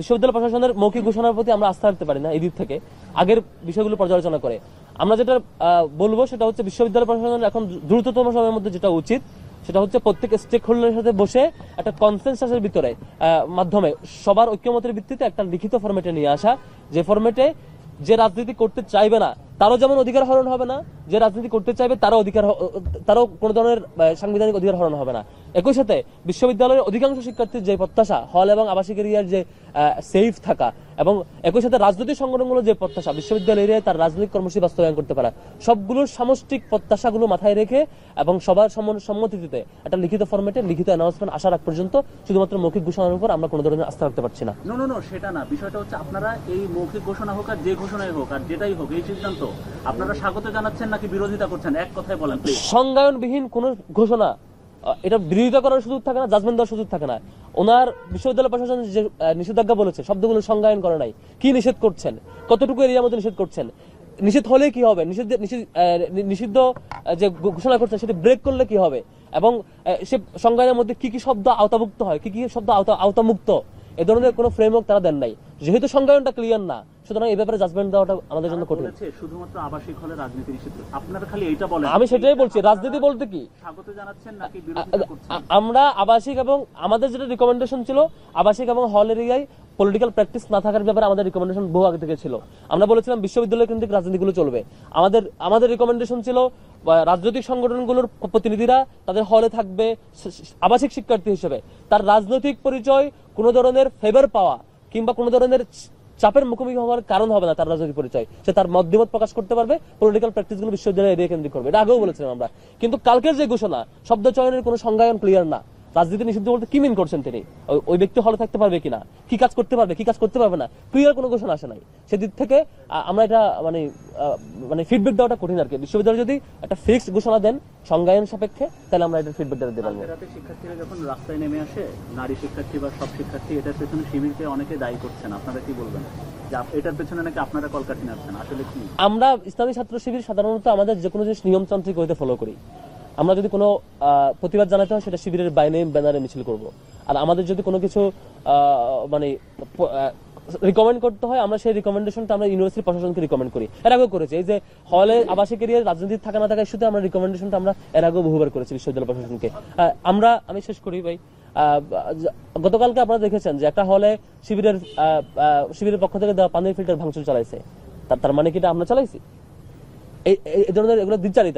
বিশ্ববিদ্যালয় প্রশাসনের মৌখিক ঘোষণার প্রতি আমরা আস্থা রাখতে পারি না এই দিক থেকে আগের বিষয়গুলো পর্যালোচনা করে আমরা যেটা বলবো সেটা হচ্ছে বিশ্ববিদ্যালয় প্রশাসনের এখন দ্রুততম সময়ের মধ্যে যেটা উচিত সেটা হচ্ছে প্রত্যেক স্টেক হোল্ডারের সাথে বসে একটা কনসেনসাসের ভিতরে মাধ্যমে সবার ঐক্যমতের ভিত্তিতে একটা লিখিত ফরম্যাটে নিয়ে আসা, যে ফরম্যাটে যে রাজনীতি করতে চাইবে না তারও যেমন অধিকার হরণ হবে না, যে রাজনীতি করতে চাইবে তারও কোনো ধরনের সাংবিধানিক অধিকার হরণ হবে না। একই সাথে বিশ্ববিদ্যালয়ের অধিকাংশ শিক্ষার্থীর যে প্রত্যাশা হল এবং আবাসিক এরিয়ার যে সেফ থাকা, এবং একই সাথে রাজনৈতিক সংগঠনগুলো যে প্রত্যাশা বিশ্ববিদ্যালয় এরিয়ায় তার রাজনৈতিক কর্মসূচি বাস্তবায়ন করতে পারা, সবগুলোর সামষ্টিক প্রত্যাশাগুলো মাথায় রেখে এবং সবার সম্মতিতে একটা লিখিত ফরম্যাটে লিখিত অ্যানাউন্সমেন্ট আসার আগ পর্যন্ত শুধুমাত্র মৌখিক ঘোষণার উপর আমরা কোনো ধরনের আস্থা রাখতে পারছি না। সেটা না, বিষয়টা হচ্ছে আপনারা এই মৌখিক ঘোষণা হোক আর যে ঘোষণাই হোক আর যেটাই হোক এই সিদ্ধান্ত আপনারা স্বাগত জানাচ্ছেন নাকি বিরোধিতা করছেন, এক কথায় বলেন প্লিজ। সংজ্ঞায়নবিহীন কোন ঘোষণা এটা বিরোধিতা করার সুযোগ থাকে না, জাজমেন্ট দেওয়ার সুযোগ থাকে না। ওনার বিশ্ববিদ্যালয় প্রশাসন যে নিষেধাজ্ঞা বলেছে শব্দগুলো সংজ্ঞায়ন করে নাই। কি নিষেধ করছেন, কতটুকু এরিয়ার মধ্যে নিষেধ করছেন, নিষেধ হলে কি হবে, নিষিদ্ধ যে ঘোষণা করছেন সেটা ব্রেক করলে কি হবে, এবং সে সংজ্ঞায়নের মধ্যে কি কি শব্দ আওতাভুক্ত হয়, কি কি শব্দ আওতামুক্ত, এ ধরনের কোনো ফ্রেমওয়ার্ক তারা দেন নাই। যেহেতু সংজ্ঞায়নটা ক্লিয়ার না, সুতরাং এই ব্যাপারে জাজমেন্ট দেওয়াটা আমাদের জন্য কঠিন। শুধুমাত্র আবাসিক হলে রাজনীতি নিষিদ্ধ, আপনারা খালি এইটা বলেন। আমি সেটাই বলছি, রাজনীতি বলতে কি স্বাগত জানাচ্ছেন নাকি বিরোধিতা করছেন? আমরা আবাসিক এবং আমাদের যেটা রিকমেন্ডেশন ছিল আবাসিক এবং হল এরিয়ায় পলিটিক্যাল প্র্যাকটিস না থাকার ব্যাপারে আমাদের রিকমেন্ডেশন বহু আগে থেকে ছিল। আমরা বলেছিলাম বিশ্ববিদ্যালয় কেন্দ্রিক রাজনীতিগুলো চলবে। আমাদের রিকমেন্ডেশন ছিল রাজনৈতিক সংগঠনগুলোর প্রতিনিধিরা তাদের হলে থাকবে আবাসিক শিক্ষার্থী হিসেবে, তার রাজনৈতিক পরিচয় কোনো ধরনের ফেভার পাওয়া কিংবা কোনো ধরনের চাপের মুখোমুখি হওয়ার কারণ হবে না। তার রাজনৈতিক পরিচয় সে তার মতামত প্রকাশ করতে পারবে, পলিটিক্যাল প্র্যাকটিস গুলো বিশ্ববিদ্যালয় এরিয়া কেন্দ্রিক করবে, এটা আগেও বলেছিলাম আমরা। কিন্তু কালকের যে ঘোষণা শব্দ চয়নের কোনো সংজ্ঞায়ন ক্লিয়ার না। রাজনীতি নিষিদ্ধ বলতে কি মিন করছেন তিনি, ওই ব্যক্তি হলে থাকতে পারবে কিনা, কি কাজ করতে পারবে কি কাজ করতে পারবে না, ক্লিয়ার কোনো ঘোষণা আসে নাই। সেদিক থেকে আমরা এটা মানে ফিডব্যাক দেওয়াটা কঠিন আর কি। বিশ্ববিদ্যালয় যদি একটা ফিক্সড ঘোষণা দেন সংজ্ঞায়ন সাপেক্ষে তাহলে আমরা এটা ফিডব্যাক দিতে পারবো। শিক্ষার্থীরা যখন রাস্তায় নেমে আসে, নারী শিক্ষার্থী বা সব শিক্ষার্থী, এটার পেছনে শিবিরকে অনেকে দায়ী করছেন, আপনারা কি বলবেন? এটার পেছনে নাকি আপনারা কলকাঠি নাড়ছেন, আসলে কি? আমরা ইসলামী ছাত্র শিবির সাধারণত আমাদের যে কোনো জিনিস নিয়মতান্ত্রিক হইতে ফলো করি। আমরা যদি কোনো প্রতিবাদ জানাতে হয় সেটা শিবিরের বাইনে ব্যানারে মিছিল করব। আর আমাদের যদি কোনো কিছু মানে রিকমেন্ড করতে হয় আমরা সেই রিকমেন্ডেশনটা আমরা ইউনিভার্সিটি প্রশাসনকে রিকমেন্ড করি। এর আগেও করেছি, এই যে হলে আবাসিক এরিয়ার রাজনীতি থাকা না থাকা ইস্যুতে আমরা রিকমেন্ডেশনটা আমরা এর আগেও বহুবার করেছি বিশ্ববিদ্যালয় প্রশাসনকে। আমি শেষ করি ভাই, গতকালকে আপনারা দেখেছেন যে একটা হলে শিবিরের পক্ষ থেকে দেওয়া পানির ফিল্টার ভাঙচুর চালাইছে। তার মানে কি এটা আমরা চালাইছি? এই ধরনের এগুলো দ্বিচারিতা।